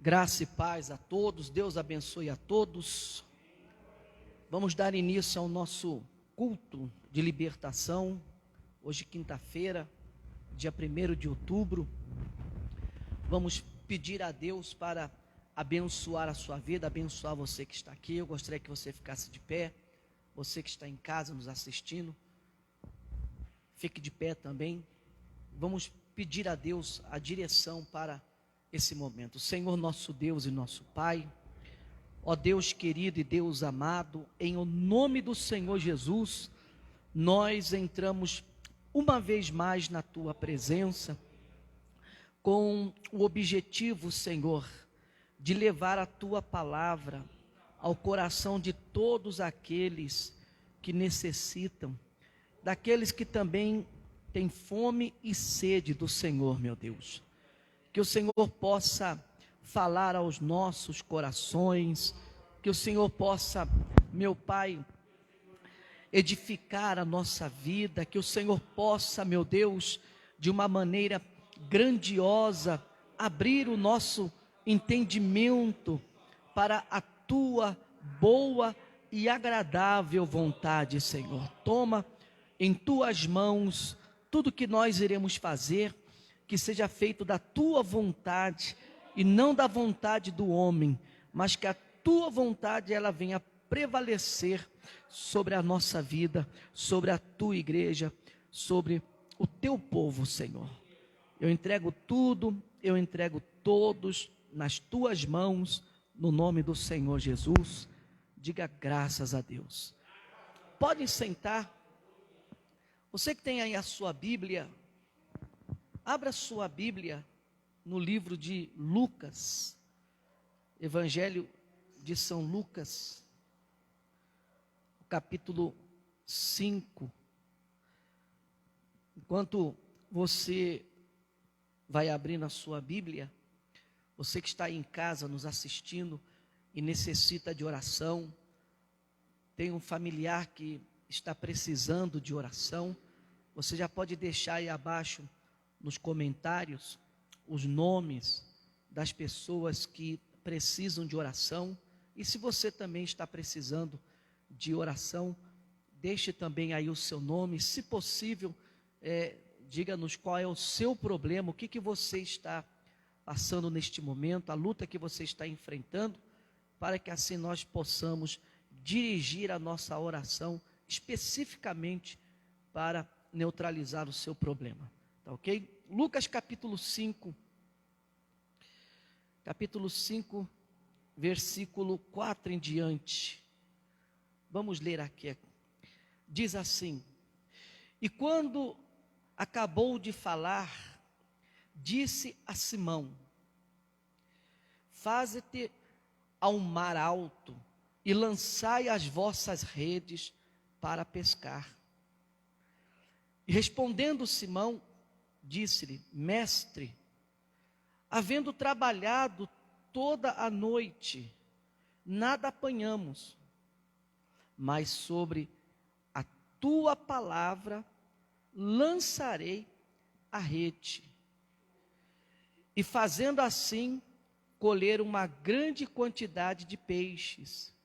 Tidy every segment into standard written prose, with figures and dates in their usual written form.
Graça e paz a todos, Deus abençoe a todos. Vamos dar início ao nosso culto de libertação, hoje quinta-feira, dia 1º de outubro. Vamos pedir a Deus para abençoar a sua vida, abençoar você que está aqui. Eu gostaria que você ficasse de pé, você que está em casa nos assistindo, fique de pé também. Vamos pedir a Deus a direção para esse momento. Senhor nosso Deus e nosso Pai, ó Deus querido e Deus amado, em o nome do Senhor Jesus, nós entramos uma vez mais na Tua presença, com o objetivo, Senhor, de levar a Tua palavra ao coração de todos aqueles que necessitam, daqueles que também têm fome e sede do Senhor, meu Deus. Que o Senhor possa falar aos nossos corações, que o Senhor possa, meu Pai, edificar a nossa vida, que o Senhor possa, meu Deus, de uma maneira grandiosa, abrir o nosso entendimento para a Tua boa e agradável vontade, Senhor. Toma em Tuas mãos tudo que nós iremos fazer, que seja feito da Tua vontade e não da vontade do homem, mas que a Tua vontade ela venha prevalecer sobre a nossa vida, sobre a Tua igreja, sobre o Teu povo, Senhor. Eu entrego tudo, eu entrego todos nas Tuas mãos, no nome do Senhor Jesus. Diga graças a Deus. Podem sentar. Você que tem aí a sua Bíblia, abra sua Bíblia no livro de Lucas, Evangelho de São Lucas, capítulo 5. Enquanto você vai abrindo a sua Bíblia, você que está aí em casa nos assistindo e necessita de oração, tem um familiar que está precisando de oração, você já pode deixar aí abaixo nos comentários os nomes das pessoas que precisam de oração. E se você também está precisando de oração, deixe também aí o seu nome. Se possível, diga-nos qual é o seu problema, o que você está passando neste momento, a luta que você está enfrentando, para que assim nós possamos dirigir a nossa oração especificamente para neutralizar o seu problema. Tá ok? Lucas capítulo 5, versículo 4 em diante. Vamos ler aqui. Diz assim: E quando acabou de falar, disse a Simão: Faze-te ao mar alto e lançai as vossas redes para pescar. E respondendo Simão, disse-lhe: Mestre, havendo trabalhado toda a noite, nada apanhamos, mas sobre a tua palavra lançarei a rede. E fazendo assim, colheram uma grande quantidade de peixes,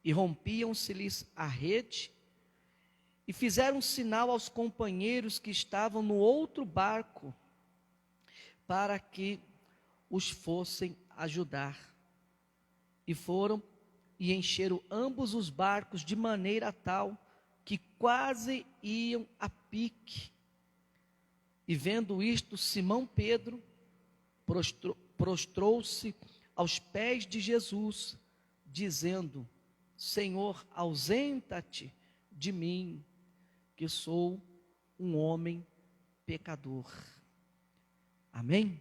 e rompiam-se-lhes a rede, e fizeram um sinal aos companheiros que estavam no outro barco, para que os fossem ajudar. E foram e encheram ambos os barcos de maneira tal que quase iam a pique. E vendo isto, Simão Pedro prostrou-se aos pés de Jesus, dizendo: Senhor, ausenta-te de mim, que sou um homem pecador. Amém?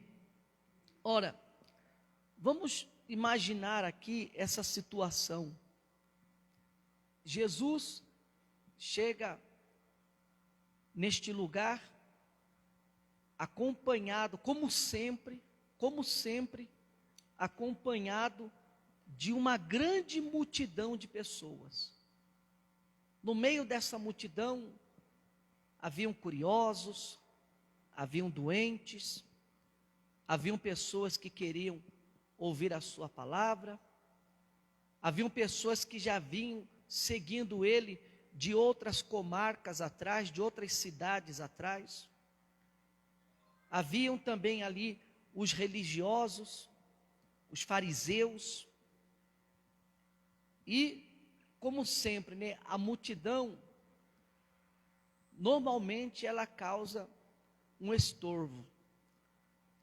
Ora, vamos imaginar aqui essa situação. Jesus chega neste lugar acompanhado, como sempre, acompanhado de uma grande multidão de pessoas. No meio dessa multidão, haviam curiosos, haviam doentes, haviam pessoas que queriam ouvir a sua palavra. Haviam pessoas que já vinham seguindo ele de outras comarcas atrás, de outras cidades atrás. Haviam também ali os religiosos, os fariseus. E, como sempre, né, a multidão, normalmente ela causa um estorvo.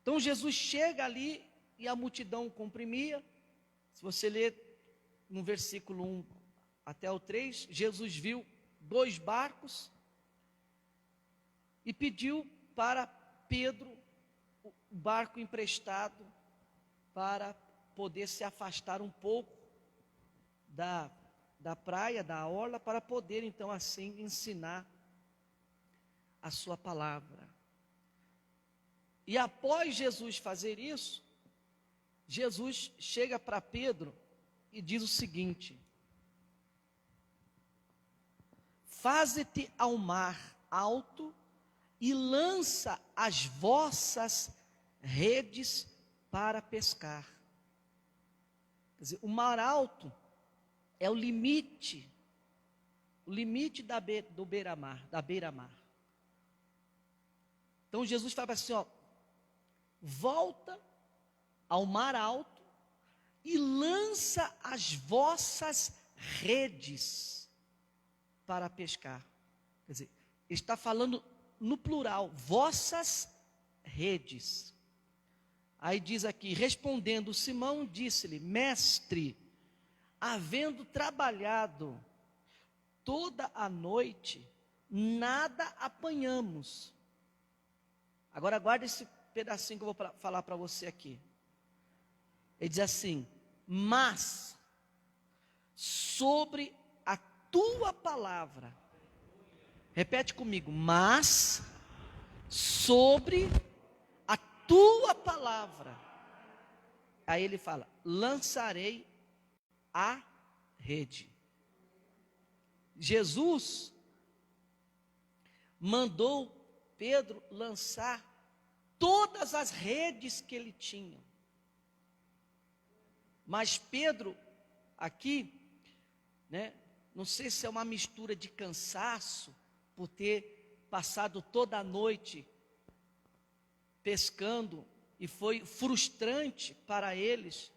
Então Jesus chega ali e a multidão comprimia. Se você ler no versículo 1 até o 3, Jesus viu 2 barcos e pediu para Pedro o barco emprestado para poder se afastar um pouco da praia, da orla, para poder então assim ensinar a sua palavra. E após Jesus fazer isso, Jesus chega para Pedro e diz o seguinte: faze-te ao mar alto e lança as vossas redes para pescar. Quer dizer, o mar alto é o limite do beira-mar, da beira-mar. Então Jesus fala assim, ó, volta ao mar alto e lança as vossas redes para pescar. Quer dizer, ele está falando no plural, vossas redes. Aí diz aqui, respondendo Simão, disse-lhe, mestre, havendo trabalhado toda a noite, nada apanhamos. Agora guarda esse pedacinho que eu vou falar para você aqui. Ele diz assim, mas sobre a tua palavra, repete comigo, mas sobre a tua palavra, aí ele fala, lançarei a rede. Jesus mandou Pedro lançar todas as redes que ele tinha. Mas Pedro, aqui, né, não sei se é uma mistura de cansaço, por ter passado toda a noite pescando, e foi frustrante para eles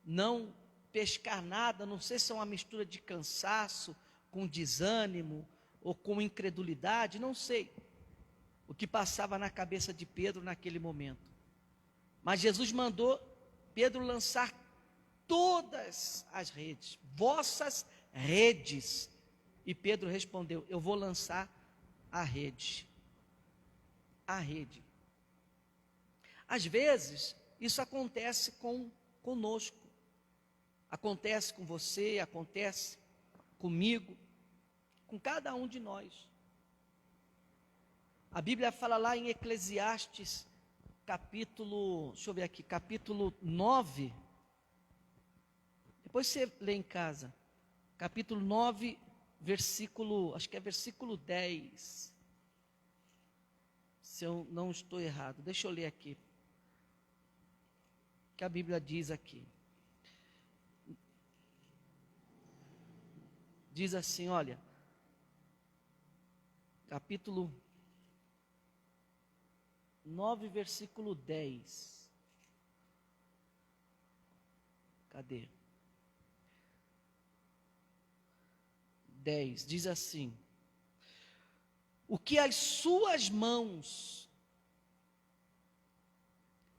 não pescar nada, não sei se é uma mistura de cansaço, com desânimo, ou com incredulidade, não sei o que passava na cabeça de Pedro naquele momento. Mas Jesus mandou Pedro lançar todas as redes, vossas redes. E Pedro respondeu, eu vou lançar a rede. A rede. Às vezes, isso acontece conosco. Acontece com você, acontece comigo, com cada um de nós. A Bíblia fala lá em Eclesiastes, capítulo 9. Depois você lê em casa. Capítulo 9, versículo, acho que é versículo 10. Se eu não estou errado. Deixa eu ler aqui. O que a Bíblia diz aqui. Diz assim, olha. Capítulo 9, versículo 10. Cadê? 10, diz assim: o que as suas mãos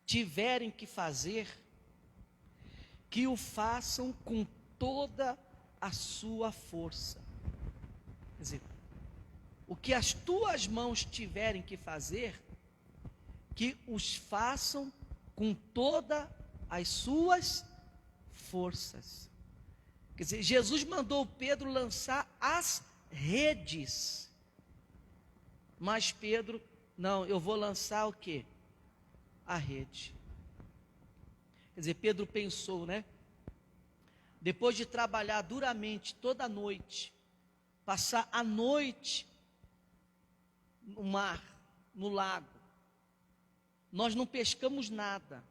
tiverem que fazer, que o façam com toda a sua força. Quer dizer, o que as tuas mãos tiverem que fazer, que os façam com todas as suas forças. Quer dizer, Jesus mandou Pedro lançar as redes. Mas Pedro, não, eu vou lançar o quê? A rede. Quer dizer, Pedro pensou, né? Depois de trabalhar duramente toda a noite, passar a noite no mar, no lago, nós não pescamos nada.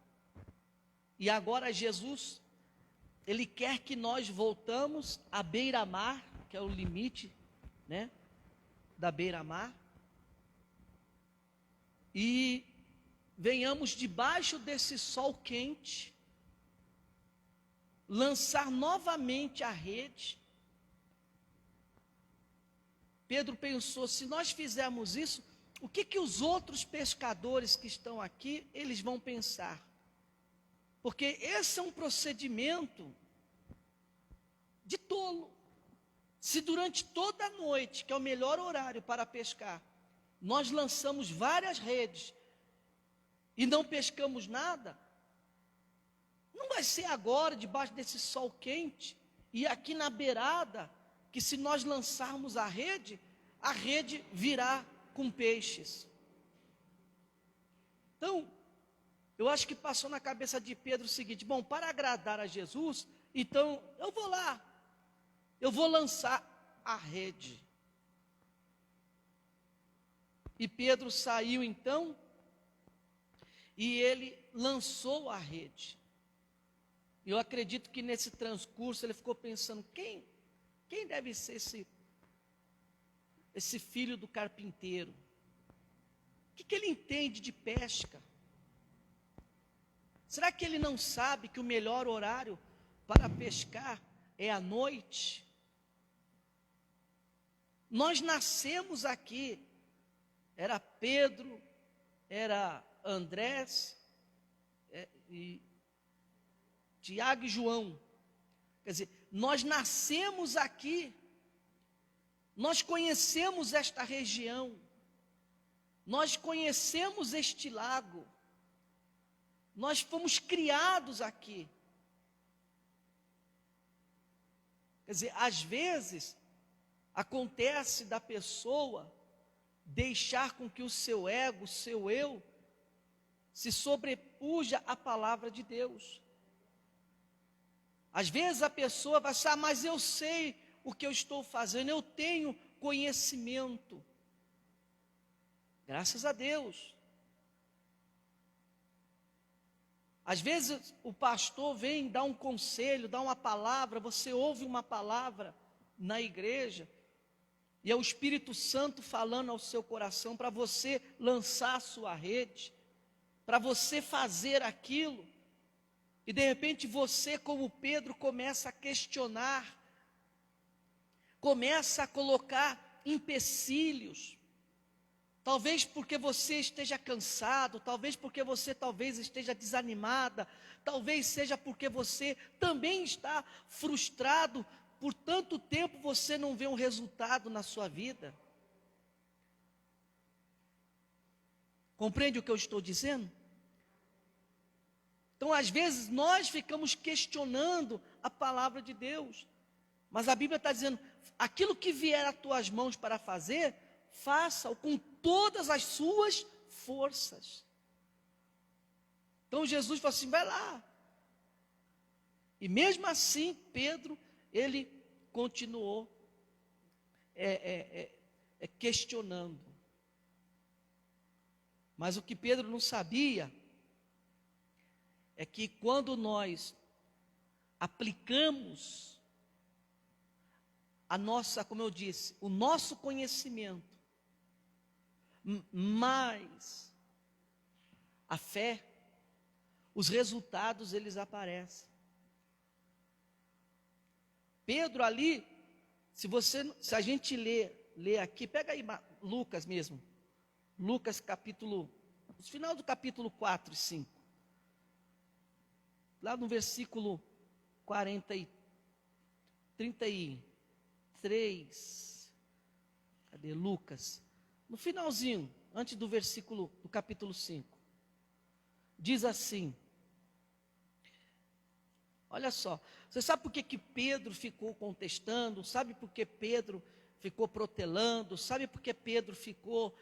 E agora Jesus, Ele quer que nós voltamos à beira-mar, que é o limite, né, da beira-mar, e venhamos debaixo desse sol quente, lançar novamente a rede. Pedro pensou, se nós fizermos isso, o que os outros pescadores que estão aqui, eles vão pensar? Porque esse é um procedimento de tolo. Se durante toda a noite, que é o melhor horário para pescar, nós lançamos várias redes e não pescamos nada, não vai ser agora, debaixo desse sol quente, e aqui na beirada, que se nós lançarmos a rede virá com peixes. Então, eu acho que passou na cabeça de Pedro o seguinte: bom, para agradar a Jesus, então eu vou lá, eu vou lançar a rede. E Pedro saiu então, e ele lançou a rede. Eu acredito que nesse transcurso ele ficou pensando, quem deve ser esse filho do carpinteiro? O que ele entende de pesca? Será que ele não sabe que o melhor horário para pescar é à noite? Nós nascemos aqui, era Pedro, era Andrés, e Tiago e João. Quer dizer, nós nascemos aqui, nós conhecemos esta região, nós conhecemos este lago, nós fomos criados aqui. Quer dizer, às vezes, acontece da pessoa deixar com que o seu ego, o seu eu, se sobrepuja à palavra de Deus. Às vezes a pessoa vai achar, mas eu sei o que eu estou fazendo, eu tenho conhecimento. Graças a Deus. Às vezes o pastor vem dar um conselho, dar uma palavra, você ouve uma palavra na igreja, e é o Espírito Santo falando ao seu coração para você lançar a sua rede, para você fazer aquilo, e de repente você, como Pedro, começa a questionar, começa a colocar empecilhos, talvez porque você esteja cansado, talvez porque você esteja desanimada, talvez seja porque você também está frustrado, por tanto tempo você não vê um resultado na sua vida. Compreende o que eu estou dizendo? Então, às vezes, nós ficamos questionando a palavra de Deus, mas a Bíblia está dizendo, aquilo que vier às tuas mãos para fazer, faça-o com todas as suas forças. Então, Jesus falou assim, vai lá. E mesmo assim, Pedro, ele continuou questionando. Mas o que Pedro não sabia é que quando nós aplicamos a nossa, como eu disse, o nosso conhecimento, mais a fé, os resultados eles aparecem. Pedro ali, se a gente ler aqui, pega aí Lucas mesmo, Lucas capítulo, no final do capítulo 4 e 5, lá no versículo 33, cadê Lucas? No finalzinho, antes do versículo, do capítulo 5, diz assim, olha só, você sabe por que Pedro ficou contestando? Sabe por que Pedro ficou protelando? Sabe por que Pedro ficou,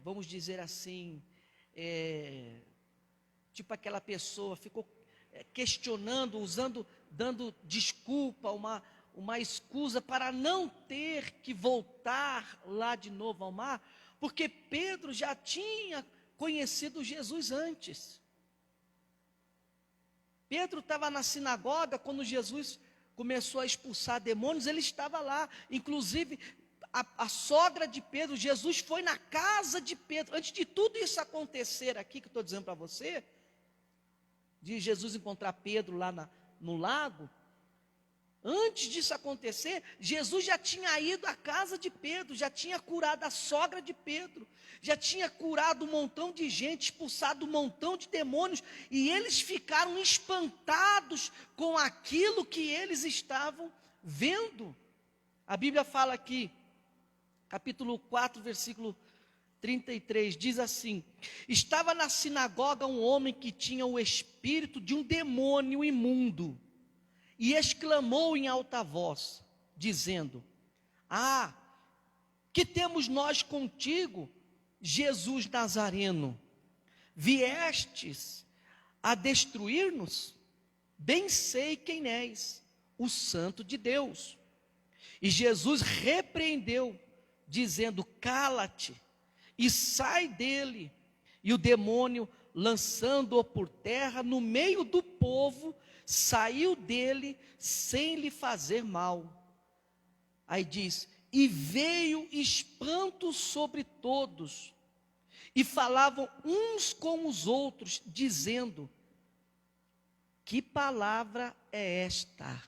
vamos dizer assim, tipo aquela pessoa, ficou questionando, dando desculpa, uma escusa para não ter que voltar lá de novo ao mar, porque Pedro já tinha conhecido Jesus antes. Pedro estava na sinagoga quando Jesus começou a expulsar demônios, ele estava lá. Inclusive, a sogra de Pedro, Jesus foi na casa de Pedro. Antes de tudo isso acontecer aqui, que eu estou dizendo para você, de Jesus encontrar Pedro lá no lago, antes disso acontecer, Jesus já tinha ido à casa de Pedro, já tinha curado a sogra de Pedro, já tinha curado um montão de gente, expulsado um montão de demônios, e eles ficaram espantados com aquilo que eles estavam vendo. A Bíblia fala aqui, capítulo 4, versículo 33, diz assim: estava na sinagoga um homem que tinha o espírito de um demônio imundo, e exclamou em alta voz, dizendo: ah, que temos nós contigo, Jesus Nazareno? Viestes a destruir-nos? Bem sei quem és, o Santo de Deus. E Jesus repreendeu, dizendo: cala-te e sai dele. E o demônio, lançando-o por terra no meio do povo, saiu dele sem lhe fazer mal. Aí diz: e veio espanto sobre todos, e falavam uns com os outros, dizendo: que palavra é esta?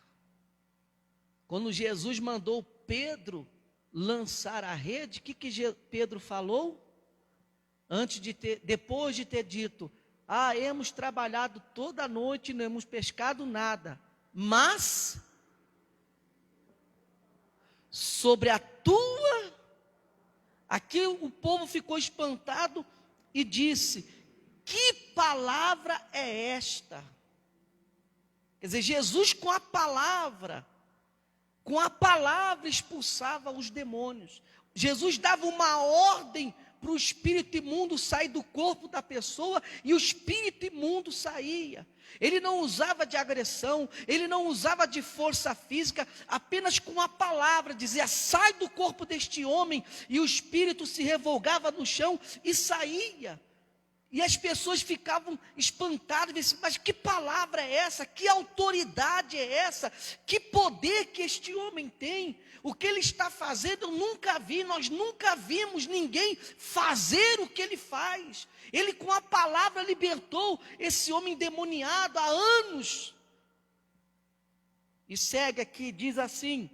Quando Jesus mandou Pedro lançar a rede, o que Pedro falou? Depois de ter dito: ah, hemos trabalhado toda a noite e não hemos pescado nada, mas sobre a tua... Aqui o povo ficou espantado e disse: que palavra é esta? Quer dizer, Jesus com a palavra expulsava os demônios. Jesus dava uma ordem para o espírito imundo sair do corpo da pessoa, e o espírito imundo saía. Ele não usava de agressão, ele não usava de força física, apenas com a palavra, dizia: sai do corpo deste homem, e o espírito se revolgava no chão e saía. E as pessoas ficavam espantadas, diziam: mas que palavra é essa? Que autoridade é essa? Que poder que este homem tem? O que ele está fazendo eu nunca vi, nós nunca vimos ninguém fazer o que ele faz. Ele com a palavra libertou esse homem endemoniado há anos. E segue aqui, diz assim,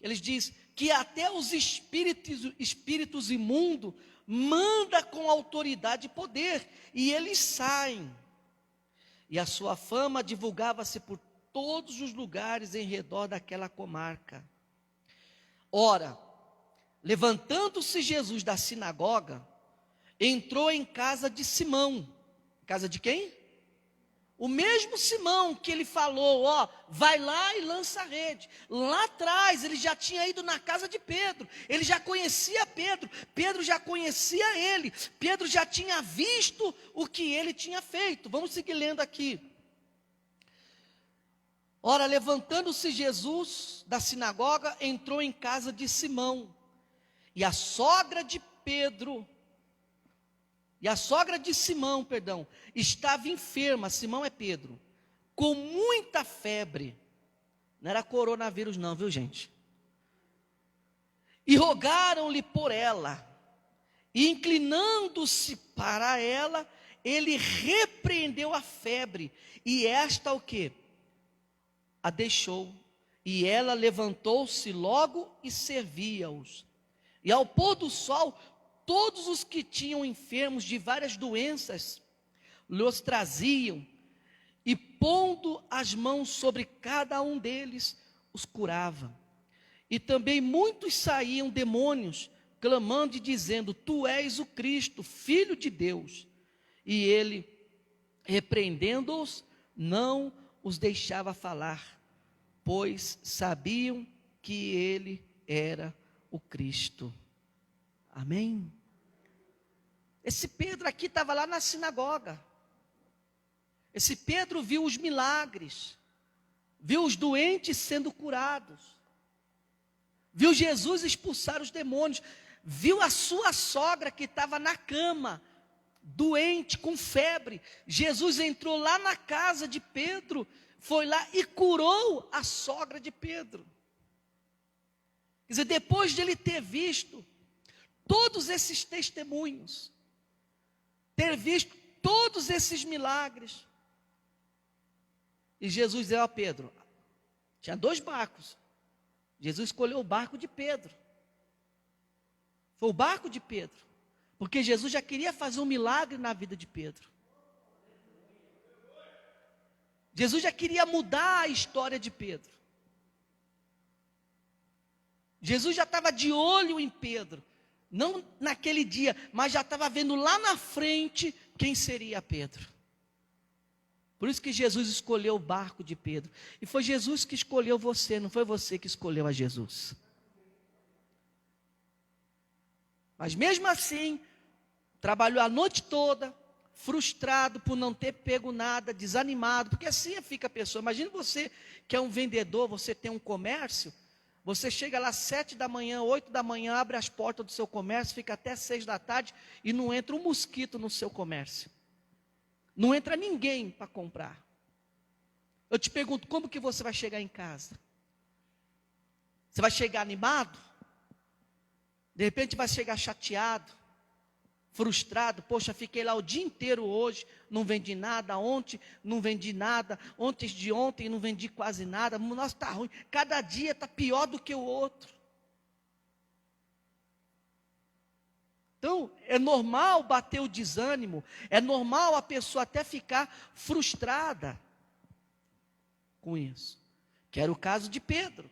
eles dizem que até os espíritos imundos manda com autoridade e poder, e eles saem. E a sua fama divulgava-se por todos os lugares em redor daquela comarca. Ora, levantando-se Jesus da sinagoga, entrou em casa de Simão. Casa de quem? O mesmo Simão que ele falou: ó, vai lá e lança a rede. Lá atrás ele já tinha ido na casa de Pedro, ele já conhecia Pedro, Pedro já conhecia ele, Pedro já tinha visto o que ele tinha feito. Vamos seguir lendo aqui. Ora, levantando-se Jesus da sinagoga, entrou em casa de Simão, e a sogra de Simão, estava enferma. Simão é Pedro, com muita febre. Não era coronavírus não, viu gente? E rogaram-lhe por ela, e inclinando-se para ela, ele repreendeu a febre, e esta o quê? A deixou, e ela levantou-se logo e servia-os. E ao pôr do sol, todos os que tinham enfermos de várias doenças, lhes traziam, e pondo as mãos sobre cada um deles, os curava. E também muitos saíam demônios, clamando e dizendo: tu és o Cristo, Filho de Deus. E ele, repreendendo-os, não os deixava falar, pois sabiam que ele era o Cristo. Amém? Esse Pedro aqui estava lá na sinagoga. Esse Pedro viu os milagres, viu os doentes sendo curados, viu Jesus expulsar os demônios, viu a sua sogra que estava na cama, doente, com febre. Jesus entrou lá na casa de Pedro, foi lá e curou a sogra de Pedro. Quer dizer, depois de ele ter visto todos esses testemunhos, ter visto todos esses milagres, e Jesus dizia: ó Pedro, tinha 2 barcos, Jesus escolheu o barco de Pedro, foi o barco de Pedro, porque Jesus já queria fazer um milagre na vida de Pedro, Jesus já queria mudar a história de Pedro, Jesus já estava de olho em Pedro, não naquele dia, mas já estava vendo lá na frente quem seria Pedro. Por isso que Jesus escolheu o barco de Pedro. E foi Jesus que escolheu você, não foi você que escolheu a Jesus. Mas mesmo assim, trabalhou a noite toda, frustrado por não ter pego nada, desanimado, porque assim fica a pessoa. Imagina você que é um vendedor, você tem um comércio, você chega lá às 7 da manhã, 8 da manhã, abre as portas do seu comércio, fica até 6 da tarde e não entra um mosquito no seu comércio. Não entra ninguém para comprar. Eu te pergunto, como que você vai chegar em casa? Você vai chegar animado? De repente vai chegar chateado, frustrado. Poxa, fiquei lá o dia inteiro hoje, não vendi nada. Ontem não vendi nada. Antes de ontem não vendi quase nada. Nossa, está ruim. Cada dia está pior do que o outro. Então, é normal bater o desânimo, é normal a pessoa até ficar frustrada com isso, que era o caso de Pedro.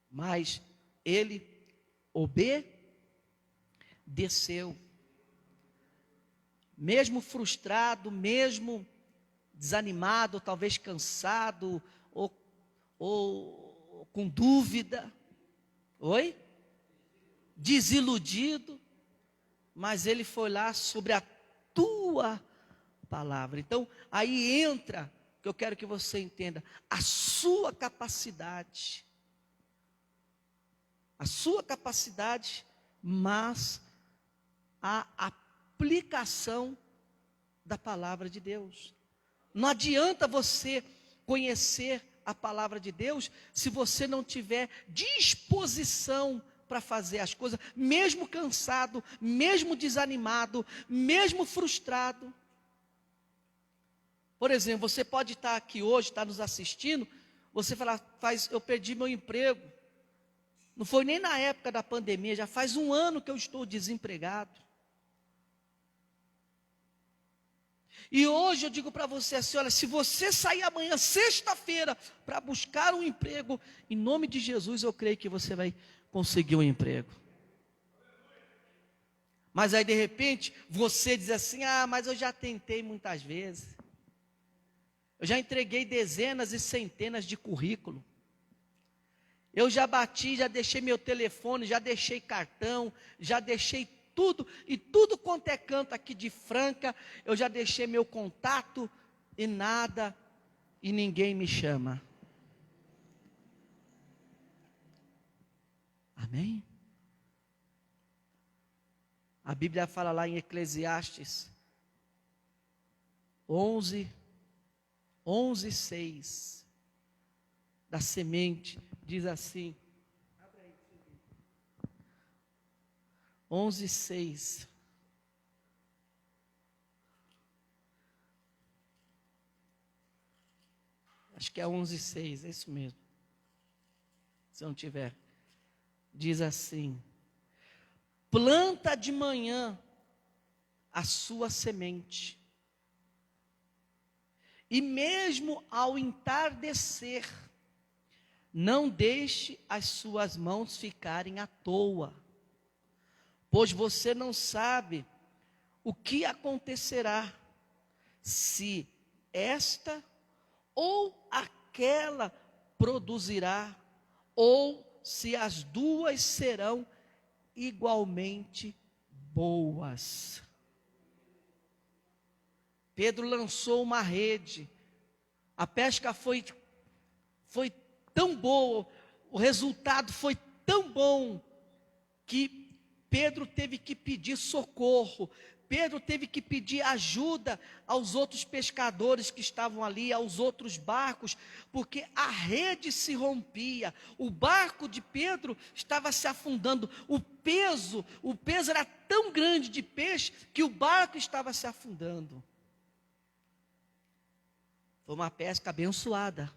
Mas ele obedeceu, mesmo frustrado, mesmo desanimado, talvez cansado, ou com dúvida. Oi? Desiludido, mas ele foi lá sobre a tua palavra. Então, aí entra, que eu quero que você entenda, a sua capacidade, mas a aplicação da palavra de Deus. Não adianta você conhecer a palavra de Deus se você não tiver disposição para fazer as coisas, mesmo cansado, mesmo desanimado, mesmo frustrado. Por exemplo, você pode estar aqui hoje, estar nos assistindo, você falar: eu perdi meu emprego. Não foi nem na época da pandemia, já faz 1 ano que eu estou desempregado. E hoje eu digo para você assim: olha, se você sair amanhã, sexta-feira, para buscar um emprego, em nome de Jesus, eu creio que você vai conseguir um emprego. Mas aí de repente, você diz assim: mas eu já tentei muitas vezes. Eu já entreguei dezenas e centenas de currículo. Eu já bati, já deixei meu telefone, já deixei cartão, já deixei tudo, e tudo quanto é canto aqui de Franca, eu já deixei meu contato, e nada, e ninguém me chama. Amém? A Bíblia fala lá em Eclesiastes 11:6, da semente, diz assim, 11:6. Acho que é 11:6, é isso mesmo. Se não tiver. Diz assim: planta de manhã a sua semente, e mesmo ao entardecer, não deixe as suas mãos ficarem à toa, pois você não sabe o que acontecerá, se esta ou aquela produzirá, ou se as duas serão igualmente boas. Pedro lançou uma rede, a pesca foi tão boa, o resultado foi tão bom, que Pedro teve que pedir socorro, Pedro teve que pedir ajuda aos outros pescadores que estavam ali, aos outros barcos, porque a rede se rompia, o barco de Pedro estava se afundando, o peso era tão grande de peixe que o barco estava se afundando. Foi uma pesca abençoada,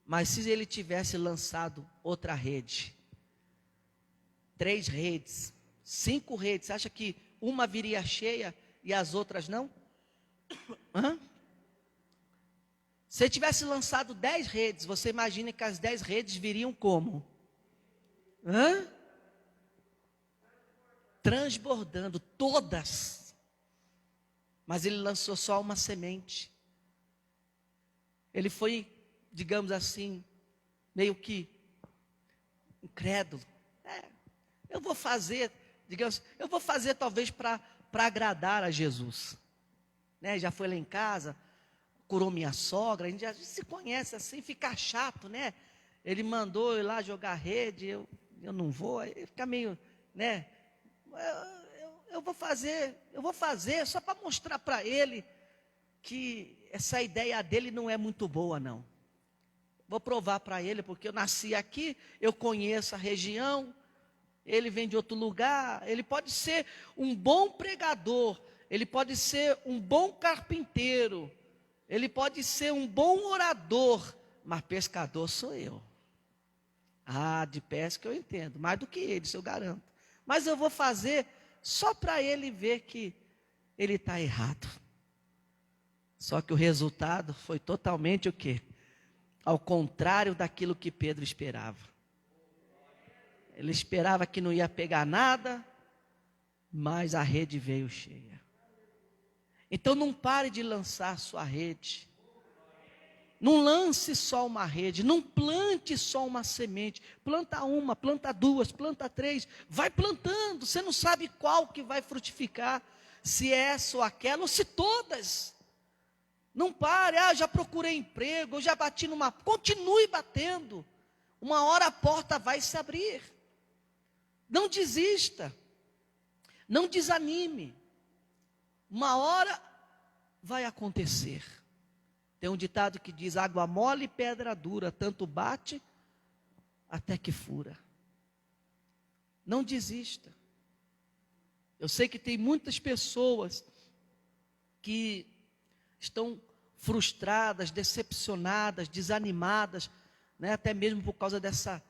mas se ele tivesse lançado outra rede, 3 redes, 5 redes, você acha que uma viria cheia e as outras não? Se ele tivesse lançado 10 redes, você imagina que as 10 redes viriam como? Transbordando, todas. Mas ele lançou só uma semente. Ele foi, digamos assim, meio que incrédulo. Eu vou fazer talvez para agradar a Jesus. Né? Já foi lá em casa, curou minha sogra, a gente já se conhece assim, fica chato, né? Ele mandou eu ir lá jogar rede, eu não vou, aí fica meio, né? Eu vou fazer só para mostrar para ele que essa ideia dele não é muito boa, não. Vou provar para ele, porque eu nasci aqui, eu conheço a região, ele vem de outro lugar, ele pode ser um bom pregador, ele pode ser um bom carpinteiro, ele pode ser um bom orador, mas pescador sou eu. De pesca eu entendo, mais do que ele, isso eu garanto. Mas eu vou fazer só para ele ver que ele está errado. Só que o resultado foi totalmente o quê? Ao contrário daquilo que Pedro esperava. Ele esperava que não ia pegar nada, mas a rede veio cheia. Então não pare de lançar sua rede. Não lance só uma rede, não plante só uma semente. Planta uma, planta 2, planta 3. Vai plantando, você não sabe qual que vai frutificar. Se é essa ou aquela, ou se todas. Não pare, já procurei emprego, eu já bati numa... Continue batendo. Uma hora a porta vai se abrir. Não desista. Não desanime. Uma hora vai acontecer. Tem um ditado que diz: água mole e pedra dura, tanto bate até que fura. Não desista. Eu sei que tem muitas pessoas que estão frustradas, decepcionadas, desanimadas, né? Até mesmo por causa dessa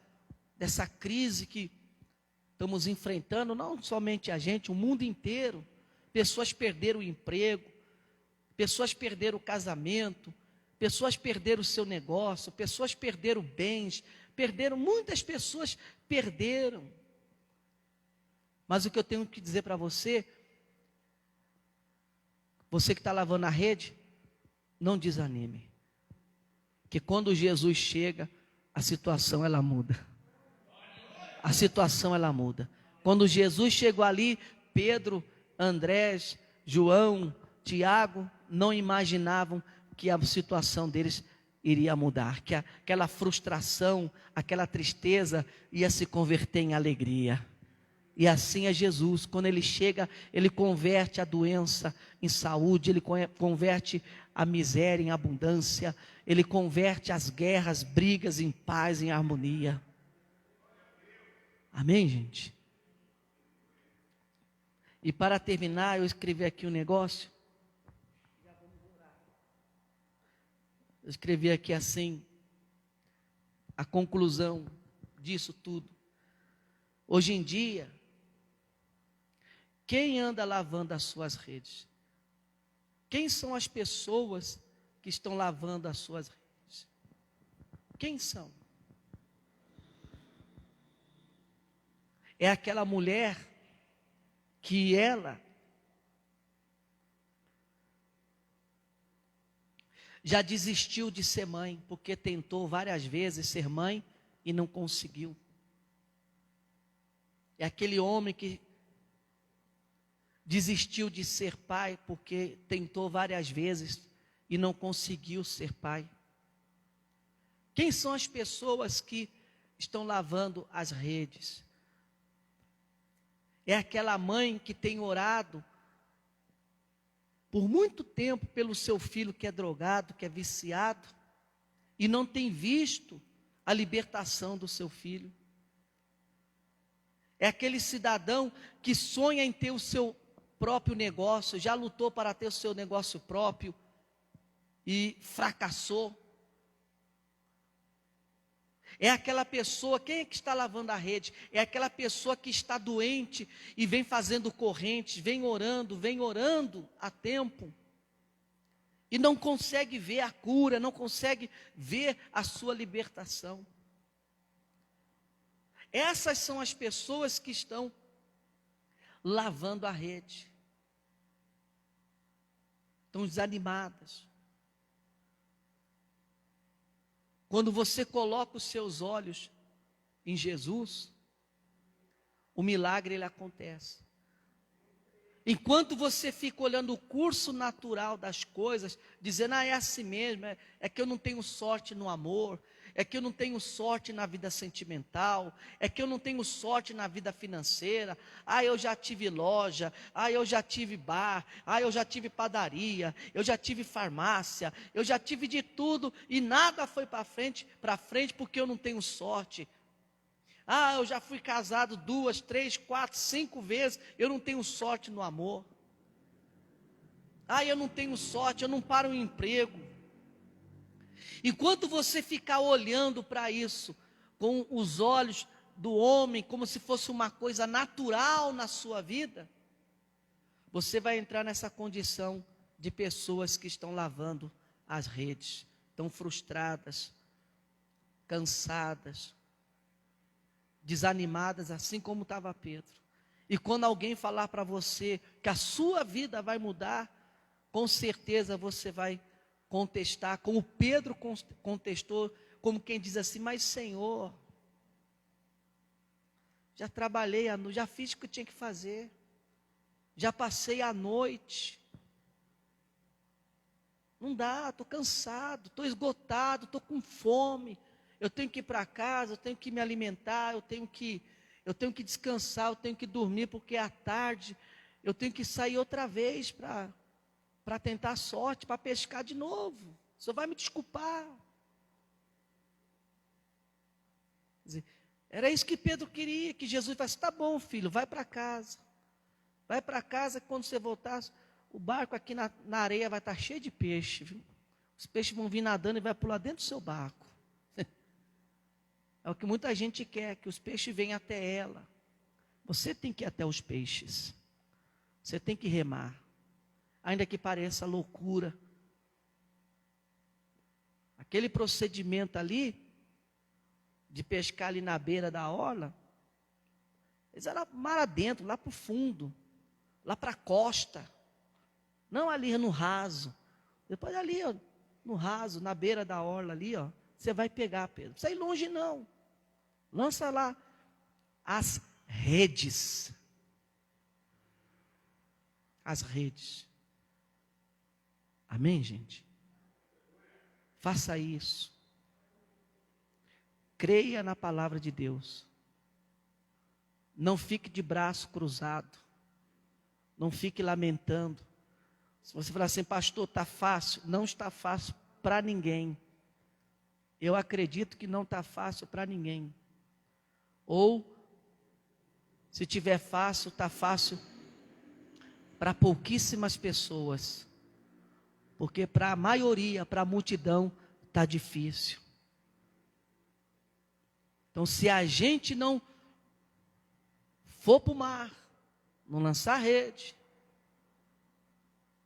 crise que estamos enfrentando, não somente a gente, o mundo inteiro. Pessoas perderam o emprego, pessoas perderam o casamento, pessoas perderam o seu negócio, pessoas perderam bens, muitas pessoas perderam. Mas o que eu tenho que dizer para você que está lavando a rede, não desanime. Que quando Jesus chega, a situação ela muda. A situação ela muda. Quando Jesus chegou ali, Pedro, Andrés, João, Tiago, não imaginavam que a situação deles iria mudar, que aquela frustração, aquela tristeza ia se converter em alegria. E assim é Jesus, quando ele chega, ele converte a doença em saúde, ele converte a miséria em abundância, ele converte as guerras, brigas em paz, em harmonia. Amém, gente? E para terminar, eu escrevi aqui um negócio. Eu escrevi aqui assim, a conclusão disso tudo. Hoje em dia, quem anda lavando as suas redes? Quem são as pessoas que estão lavando as suas redes? Quem são? É aquela mulher que ela já desistiu de ser mãe, porque tentou várias vezes ser mãe e não conseguiu. É aquele homem que desistiu de ser pai, porque tentou várias vezes e não conseguiu ser pai. Quem são as pessoas que estão lavando as redes? É aquela mãe que tem orado por muito tempo pelo seu filho que é drogado, que é viciado, e não tem visto a libertação do seu filho. É aquele cidadão que sonha em ter o seu próprio negócio, já lutou para ter o seu negócio próprio e fracassou. É aquela pessoa, quem é que está lavando a rede? É aquela pessoa que está doente e vem fazendo correntes, vem orando há tempo. E não consegue ver a cura, não consegue ver a sua libertação. Essas são as pessoas que estão lavando a rede. Estão desanimadas. Quando você coloca os seus olhos em Jesus, o milagre ele acontece. Enquanto você fica olhando o curso natural das coisas, dizendo, é assim mesmo, é que eu não tenho sorte no amor, é que eu não tenho sorte na vida sentimental, é que eu não tenho sorte na vida financeira, eu já tive loja, eu já tive bar, eu já tive padaria, eu já tive farmácia, eu já tive de tudo e nada foi para frente porque eu não tenho sorte. Eu já fui casado 2, 3, 4, 5 vezes, eu não tenho sorte no amor. Eu não tenho sorte, eu não paro em emprego. Enquanto você ficar olhando para isso, com os olhos do homem, como se fosse uma coisa natural na sua vida, você vai entrar nessa condição de pessoas que estão lavando as redes, estão frustradas, cansadas, desanimadas, assim como estava Pedro. E quando alguém falar para você que a sua vida vai mudar, com certeza você vai contestar, como Pedro contestou, como quem diz assim, mas Senhor, já trabalhei a noite, já fiz o que eu tinha que fazer, já passei a noite, não dá, estou cansado, estou esgotado, estou com fome, eu tenho que ir para casa, eu tenho que me alimentar, eu tenho que descansar, eu tenho que dormir, porque à tarde eu tenho que sair outra vez para tentar a sorte, para pescar de novo. O senhor vai me desculpar. Quer dizer, era isso que Pedro queria, que Jesus falasse, tá bom filho, vai para casa. Vai para casa, quando você voltar, o barco aqui na areia vai estar cheio de peixe, viu? Os peixes vão vir nadando e vai pular dentro do seu barco. É o que muita gente quer, que os peixes venham até ela. Você tem que ir até os peixes. Você tem que remar. Ainda que pareça loucura. Aquele procedimento ali, de pescar ali na beira da orla, eles eram mar adentro, lá para o fundo, lá para a costa. Não ali no raso. Depois ali, no raso, na beira da orla ali, você vai pegar, Pedro. Não precisa ir longe não. Lança lá as redes. As redes. Amém, gente? Faça isso. Creia na palavra de Deus. Não fique de braço cruzado. Não fique lamentando. Se você falar assim, pastor, está fácil. Não está fácil para ninguém. Eu acredito que não está fácil para ninguém. Ou, se tiver fácil, está fácil para pouquíssimas pessoas. Porque para a maioria, para a multidão, está difícil. Então, se a gente não for para o mar, não lançar rede,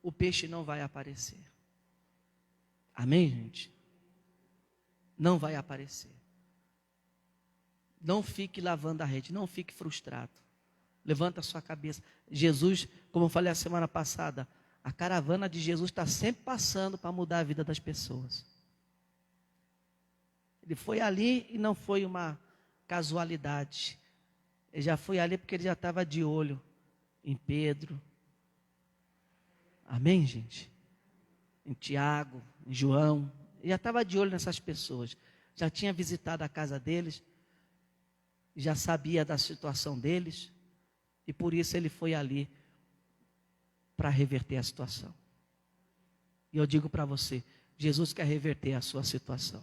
o peixe não vai aparecer. Amém, gente? Não vai aparecer. Não fique lavando a rede, não fique frustrado. Levanta a sua cabeça. Jesus, como eu falei a semana passada, a caravana de Jesus está sempre passando para mudar a vida das pessoas. Ele foi ali e não foi uma casualidade. Ele já foi ali porque ele já estava de olho em Pedro. Amém, gente? Em Tiago, em João. Ele já estava de olho nessas pessoas. Já tinha visitado a casa deles. Já sabia da situação deles. E por isso ele foi ali para reverter a situação. E eu digo para você, Jesus quer reverter a sua situação.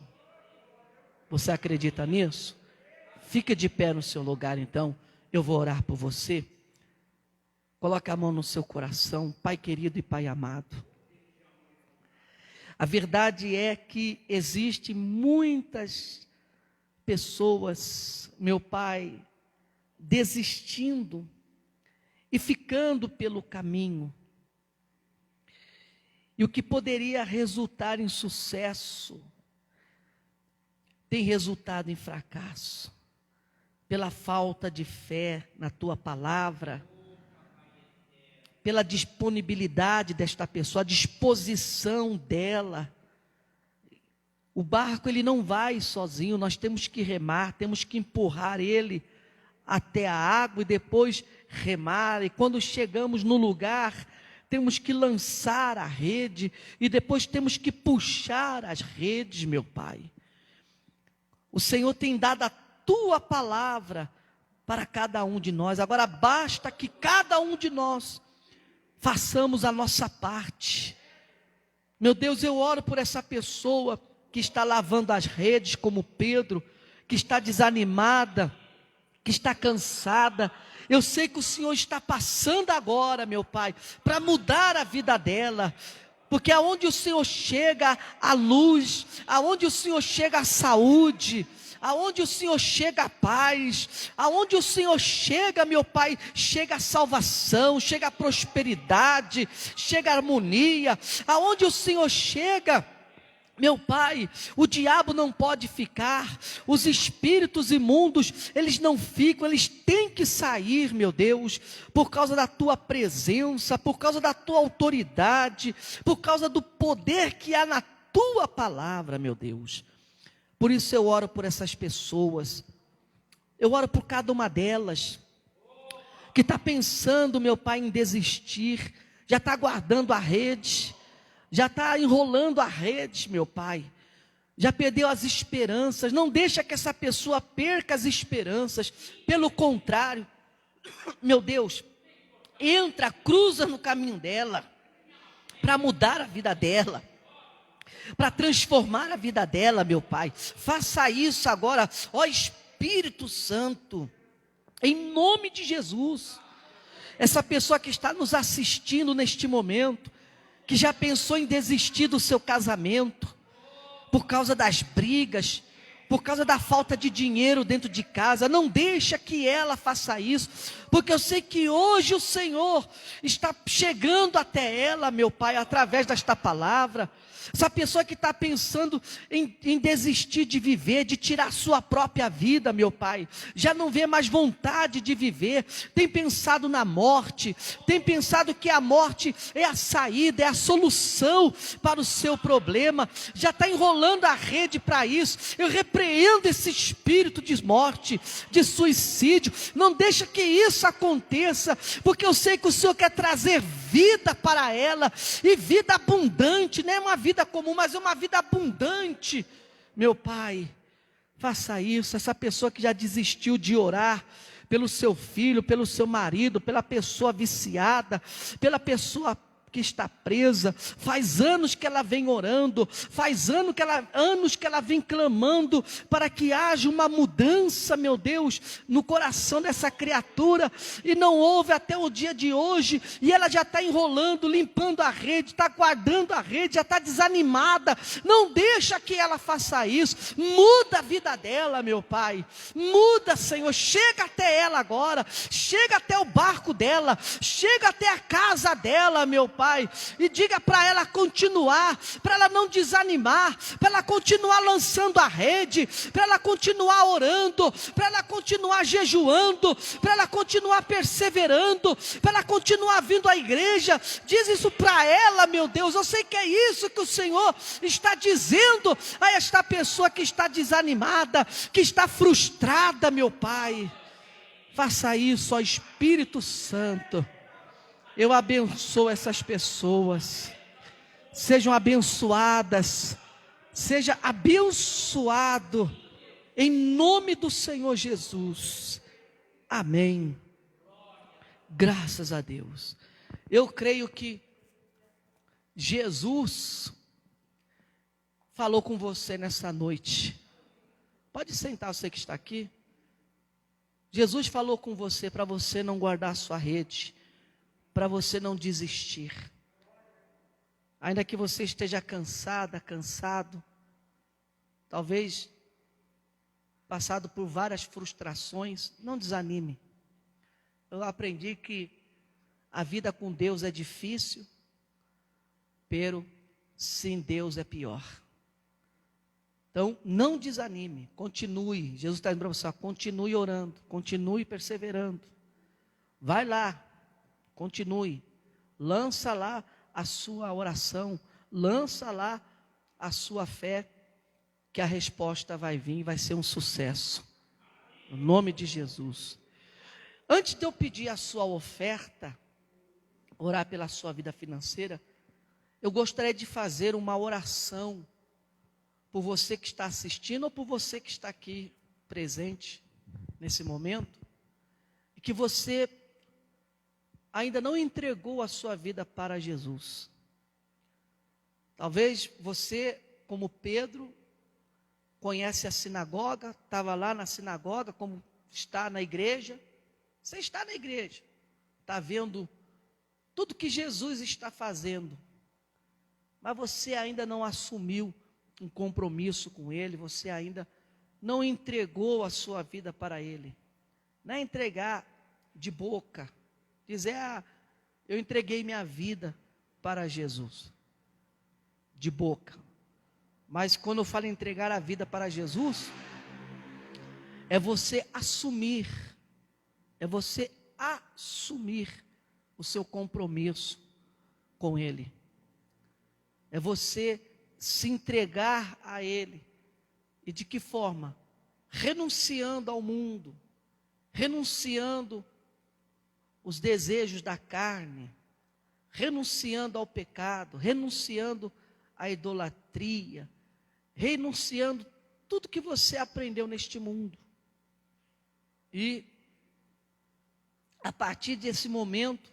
Você acredita nisso? Fica de pé no seu lugar então, eu vou orar por você. Coloque a mão no seu coração, Pai querido e Pai amado. A verdade é que existem muitas pessoas, meu Pai, desistindo e ficando pelo caminho. E o que poderia resultar em sucesso, tem resultado em fracasso. Pela falta de fé na Tua palavra, pela disponibilidade desta pessoa, a disposição dela. O barco ele não vai sozinho, nós temos que remar, temos que empurrar ele até a água e depois remar. E quando chegamos no lugar, temos que lançar a rede e depois temos que puxar as redes, meu Pai. O Senhor tem dado a Tua palavra para cada um de nós. Agora basta que cada um de nós façamos a nossa parte. Meu Deus, eu oro por essa pessoa que está lavando as redes, como Pedro, que está desanimada, que está cansada. Eu sei que o Senhor está passando agora, meu Pai, para mudar a vida dela. Porque aonde o Senhor chega a luz, aonde o Senhor chega a saúde, aonde o Senhor chega a paz, aonde o Senhor chega, meu Pai, chega a salvação, chega a prosperidade, chega a harmonia. Aonde o Senhor chega, meu Pai, o diabo não pode ficar, os espíritos imundos, eles não ficam, eles têm que sair, meu Deus, por causa da Tua presença, por causa da Tua autoridade, por causa do poder que há na Tua palavra, meu Deus. Por isso eu oro por essas pessoas, eu oro por cada uma delas, que está pensando, meu Pai, em desistir, já está guardando a rede, já está enrolando a rede, meu Pai, já perdeu as esperanças. Não deixa que essa pessoa perca as esperanças, pelo contrário, meu Deus, entra, cruza no caminho dela, para mudar a vida dela, para transformar a vida dela, meu Pai. Faça isso agora, ó Espírito Santo, em nome de Jesus. Essa pessoa que está nos assistindo neste momento, que já pensou em desistir do seu casamento, por causa das brigas, por causa da falta de dinheiro dentro de casa, não deixa que ela faça isso, porque eu sei que hoje o Senhor está chegando até ela, meu Pai, através desta palavra. Essa pessoa que está pensando em desistir de viver, de tirar sua própria vida, meu Pai, já não vê mais vontade de viver, tem pensado na morte, tem pensado que a morte é a saída, é a solução para o seu problema, já está enrolando a rede para isso. Eu repreendo esse espírito de morte, de suicídio, não deixa que isso aconteça, porque eu sei que o Senhor quer trazer vida para ela, e vida abundante, não é uma vida comum, mas é uma vida abundante. Meu Pai, faça isso. Essa pessoa que já desistiu de orar pelo seu filho, pelo seu marido, pela pessoa viciada, pela pessoa que está presa, faz anos que ela vem orando, faz anos que ela vem clamando para que haja uma mudança, meu Deus, no coração dessa criatura, e não houve até o dia de hoje, e ela já está enrolando, limpando a rede, está guardando a rede, já está desanimada. Não deixa que ela faça isso, muda a vida dela, meu Pai, muda, Senhor, chega até ela agora, chega até o barco dela, chega até a casa dela, meu Pai, e diga para ela continuar, para ela não desanimar, para ela continuar lançando a rede, para ela continuar orando, para ela continuar jejuando, para ela continuar perseverando, para ela continuar vindo à igreja. Diz isso para ela, meu Deus. Eu sei que é isso que o Senhor está dizendo a esta pessoa que está desanimada, que está frustrada, meu Pai. Faça isso, ó Espírito Santo. Eu abençoo essas pessoas, sejam abençoadas, seja abençoado, em nome do Senhor Jesus, amém Graças a Deus. Eu creio que Jesus falou com você nessa noite. Pode sentar, você que está aqui. Jesus falou com você para você não guardar a sua rede, para você não desistir. Ainda que você esteja cansada, cansado, talvez passado por várias frustrações, não desanime. Eu aprendi que a vida com Deus é difícil, pero sem Deus é pior. Então, não desanime, continue. Jesus está dizendo para você, continue orando, continue perseverando. Vai lá, continue. Lança lá a sua oração, lança lá a sua fé, que a resposta vai vir, vai ser um sucesso. No nome de Jesus. Antes de eu pedir a sua oferta, orar pela sua vida financeira, eu gostaria de fazer uma oração por você que está assistindo ou por você que está aqui presente nesse momento, e que você ainda não entregou a sua vida para Jesus. Talvez você, como Pedro, conhece a sinagoga, estava lá na sinagoga, como está na igreja. Você está na igreja, está vendo tudo que Jesus está fazendo, mas você ainda não assumiu um compromisso com Ele, você ainda não entregou a sua vida para Ele. Não é entregar de boca, dizer, eu entreguei minha vida para Jesus, de boca. Mas quando eu falo em entregar a vida para Jesus, é você assumir o seu compromisso com Ele. É você se entregar a Ele. E de que forma? Renunciando ao mundo, renunciando os desejos da carne, renunciando ao pecado, renunciando à idolatria, renunciando tudo que você aprendeu neste mundo. E a partir desse momento,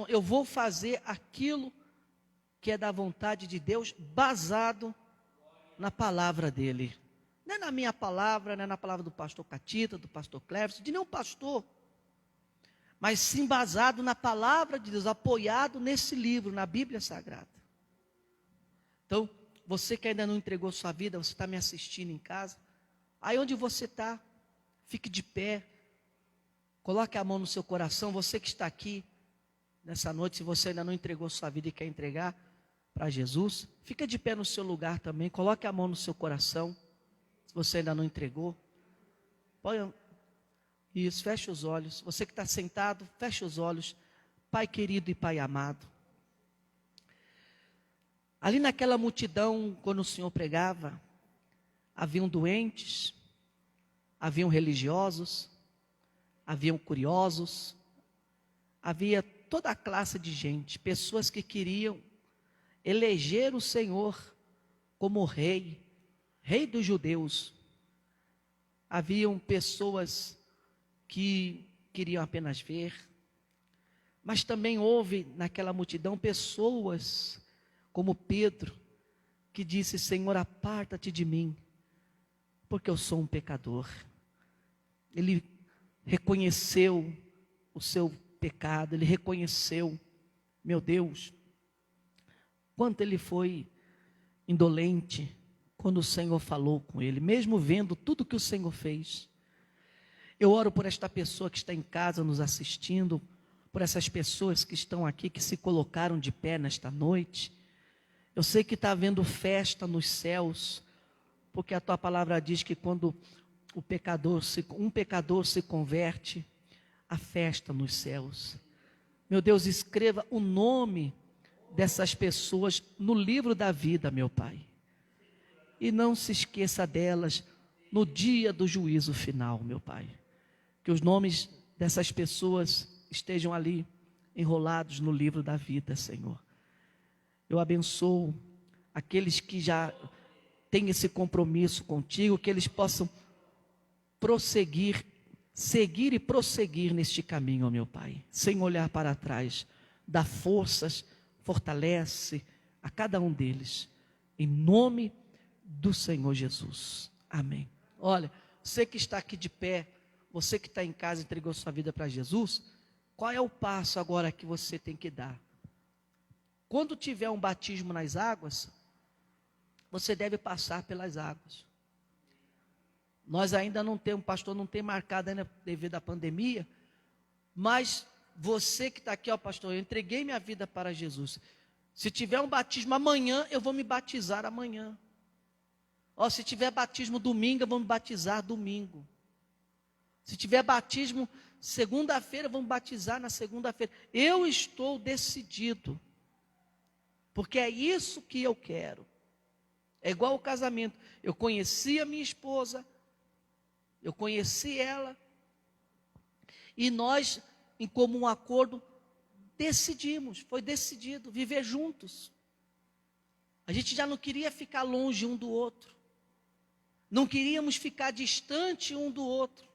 eu vou fazer aquilo que é da vontade de Deus, basado na palavra dele. Não é na minha palavra, não é na palavra do pastor Catita, do pastor Cleves, de nenhum pastor, mas sim basado na palavra de Deus, apoiado nesse livro, na Bíblia Sagrada. Então, você que ainda não entregou sua vida, você está me assistindo em casa, aí onde você está, fique de pé, coloque a mão no seu coração. Você que está aqui nessa noite, se você ainda não entregou sua vida e quer entregar para Jesus, fica de pé no seu lugar também, coloque a mão no seu coração, se você ainda não entregou. Põe isso, feche os olhos. Você que está sentado, feche os olhos. Pai querido e Pai amado, ali naquela multidão, quando o Senhor pregava, haviam doentes, haviam religiosos, haviam curiosos, havia toda a classe de gente, pessoas que queriam eleger o Senhor como rei dos judeus. Haviam pessoas que queriam apenas ver, mas também houve naquela multidão pessoas como Pedro, que disse, Senhor, aparta-te de mim, porque eu sou um pecador. Ele reconheceu o seu pecado, ele reconheceu, meu Deus, quanto ele foi indolente quando o Senhor falou com ele, mesmo vendo tudo que o Senhor fez. Eu oro por esta pessoa que está em casa nos assistindo, por essas pessoas que estão aqui, que se colocaram de pé nesta noite. Eu sei que está havendo festa nos céus, porque a tua palavra diz que quando um pecador se converte, há festa nos céus. Meu Deus, escreva o nome dessas pessoas no livro da vida, meu Pai. E não se esqueça delas no dia do juízo final, meu Pai. Que os nomes dessas pessoas estejam ali enrolados no livro da vida, Senhor. Eu abençoo aqueles que já têm esse compromisso contigo, que eles possam prosseguir seguir e prosseguir neste caminho, ó meu Pai, sem olhar para trás. Dá forças, fortalece a cada um deles, em nome do Senhor Jesus. Amém. Olha, você que está aqui de pé, você que está em casa e entregou sua vida para Jesus, qual é o passo agora que você tem que dar? Quando tiver um batismo nas águas, você deve passar pelas águas. Nós ainda não temos, o pastor não tem marcado ainda devido à pandemia, mas você que está aqui, ó pastor, eu entreguei minha vida para Jesus. Se tiver um batismo amanhã, eu vou me batizar amanhã. Ó, se tiver batismo domingo, eu vou me batizar domingo. Se tiver batismo segunda-feira, vamos batizar na segunda-feira. Eu estou decidido, porque é isso que eu quero. É igual ao casamento. Eu conheci a minha esposa, eu conheci ela, e nós, em comum acordo, decidimos, foi decidido viver juntos. A gente já não queria ficar longe um do outro, não queríamos ficar distante um do outro.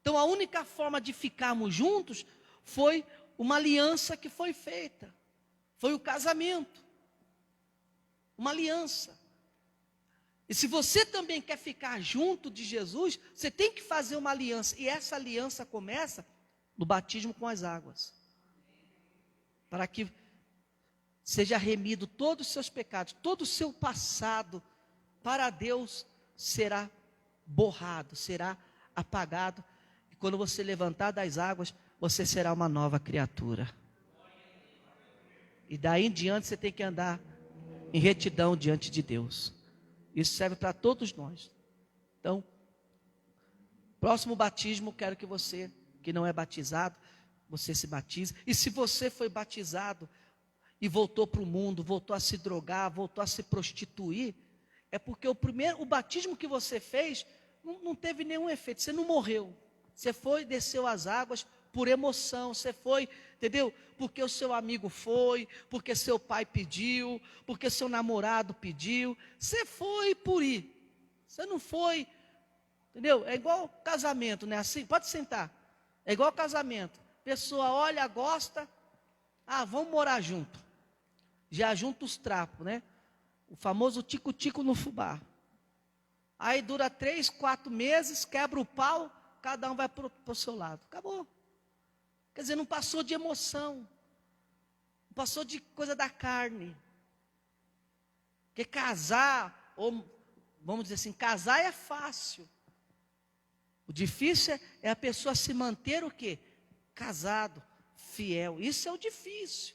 Então a única forma de ficarmos juntos foi uma aliança que foi feita, foi o casamento, uma aliança. E se você também quer ficar junto de Jesus, você tem que fazer uma aliança, e essa aliança começa no batismo com as águas, para que seja remido todos os seus pecados, todo o seu passado, para Deus será borrado, será apagado, e quando você levantar das águas, você será uma nova criatura, e daí em diante você tem que andar em retidão diante de Deus. Isso serve para todos nós. Então, próximo batismo, quero que você, que não é batizado, você se batize. E se você foi batizado e voltou para o mundo, voltou a se drogar, voltou a se prostituir, é porque o batismo que você fez não teve nenhum efeito. Você não morreu. Você foi, desceu as águas por emoção. Você foi, entendeu? Porque o seu amigo foi, porque seu pai pediu, porque seu namorado pediu. Você foi por ir. Você não foi, entendeu? É igual casamento, né? Assim, pode sentar. É igual casamento. Pessoa olha, gosta. Ah, vamos morar junto. Já junta os trapos, né? O famoso tico-tico no fubá. Aí dura 3, 4 meses, quebra o pau, cada um vai para o seu lado. Acabou. Quer dizer, não passou de emoção. Não passou de coisa da carne. Porque casar, ou vamos dizer assim, casar é fácil. O difícil é a pessoa se manter o quê? Casado, fiel. Isso é o difícil.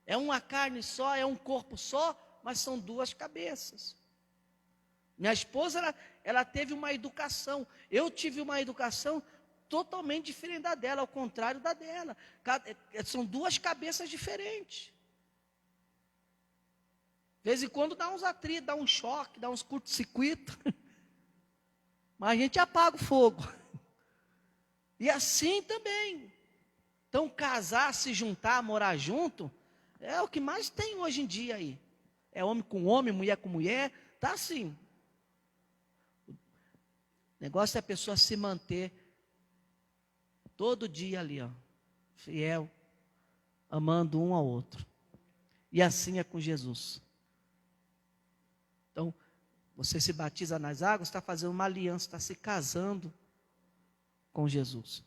É uma carne só, é um corpo só, mas são duas cabeças. Minha esposa, ela teve uma educação. Eu tive uma educação totalmente diferente da dela, ao contrário da dela. São duas cabeças diferentes. De vez em quando dá uns atritos, dá um choque, dá uns curto-circuito. Mas a gente apaga o fogo. E assim também. Então casar, se juntar, morar junto, é o que mais tem hoje em dia aí. É homem com homem, mulher com mulher, tá assim. O negócio é a pessoa se manter todo dia ali, ó, fiel, amando um ao outro. E assim é com Jesus. Então, você se batiza nas águas, está fazendo uma aliança, está se casando com Jesus.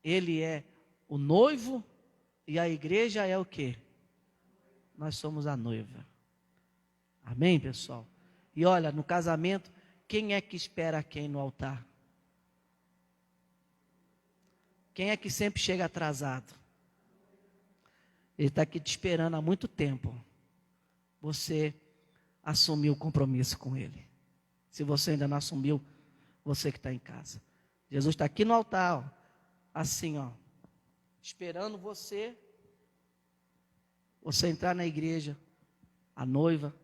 Ele é o noivo e a igreja é o quê? Nós somos a noiva. Amém, pessoal? E olha, no casamento, quem é que espera quem no altar? Quem é que sempre chega atrasado? Ele está aqui te esperando há muito tempo. Você assumiu o compromisso com Ele. Se você ainda não assumiu, você que está em casa. Jesus está aqui no altar, ó, assim, ó, esperando você entrar na igreja, a noiva,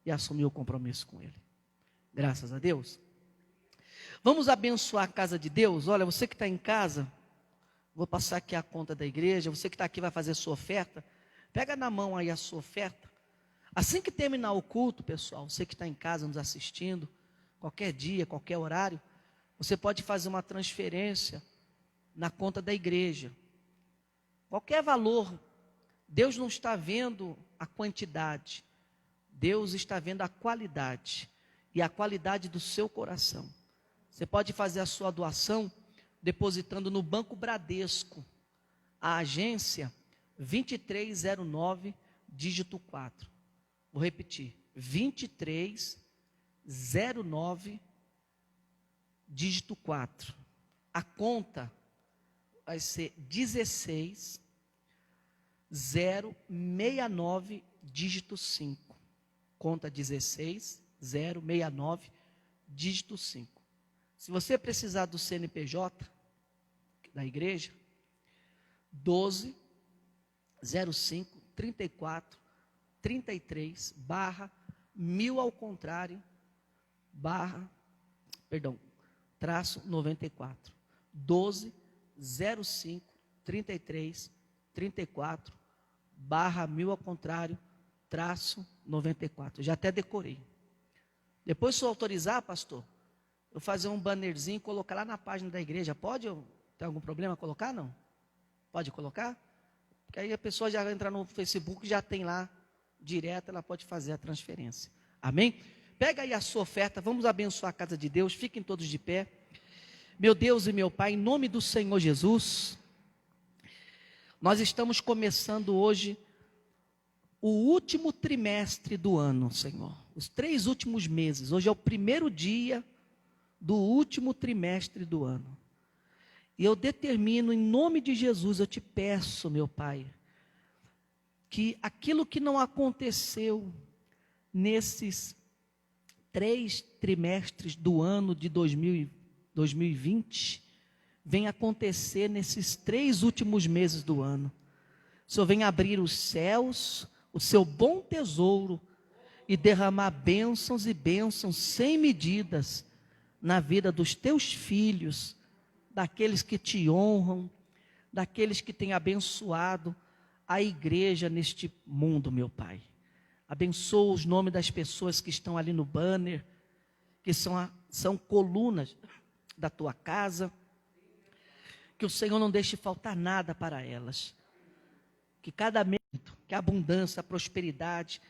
e assumir o compromisso com Ele. Graças a Deus. Vamos abençoar a casa de Deus. Olha, você que está em casa, vou passar aqui a conta da igreja. Você que está aqui vai fazer sua oferta. Pega na mão aí a sua oferta. Assim que terminar o culto, pessoal, você que está em casa nos assistindo, qualquer dia, qualquer horário, Você pode fazer uma transferência na conta da igreja. Qualquer valor, Deus não está vendo a quantidade, Deus está vendo a qualidade, e a qualidade do seu coração. Você pode fazer a sua doação depositando no Banco Bradesco, a agência 2309, dígito 4. Vou repetir, 2309, dígito 4. A conta vai ser 16069, dígito 5. Conta 16069, dígito 5. Se você precisar do CNPJ da igreja, 12 05 34 33 /1000 ao contrário traço 94. 12 05 33 34 /1000 ao contrário traço 94. Já até decorei. Depois, se eu autorizar, pastor, eu fazer um bannerzinho e colocar lá na página da igreja. Pode? Tem algum problema colocar? Não? Pode colocar? Porque aí a pessoa já vai entrar no Facebook, já tem lá direto, ela pode fazer a transferência. Amém? Pega aí a sua oferta, vamos abençoar a casa de Deus. Fiquem todos de pé. Meu Deus e meu Pai, em nome do Senhor Jesus, nós estamos começando hoje o último trimestre do ano, Senhor. Os 3 últimos meses. Hoje é o primeiro dia do último trimestre do ano. E eu determino, em nome de Jesus, eu te peço, meu Pai, que aquilo que não aconteceu nesses 3 trimestres do ano de 2020, venha acontecer nesses 3 últimos meses do ano. O Senhor venha abrir os céus, o seu bom tesouro, e derramar bênçãos e bênçãos sem medidas na vida dos teus filhos, daqueles que te honram, daqueles que têm abençoado a igreja neste mundo, meu Pai. Abençoa os nomes das pessoas que estão ali no banner, que são colunas da tua casa, que o Senhor não deixe faltar nada para elas, que cada mérito, que a abundância, a prosperidade